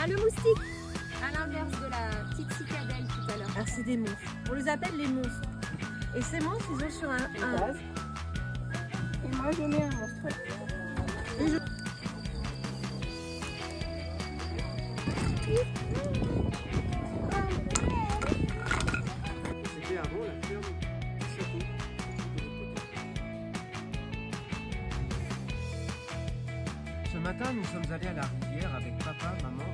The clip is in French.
Ah, le moustique, à l'inverse de la petite cicadelle tout à l'heure. Alors c'est des monstres. On les appelle les monstres. Et ces monstres, ils ont sur un... Et moi je mets un monstre. C'était avant la ferme du château. Ce matin, nous sommes allés à la rivière avec papa, maman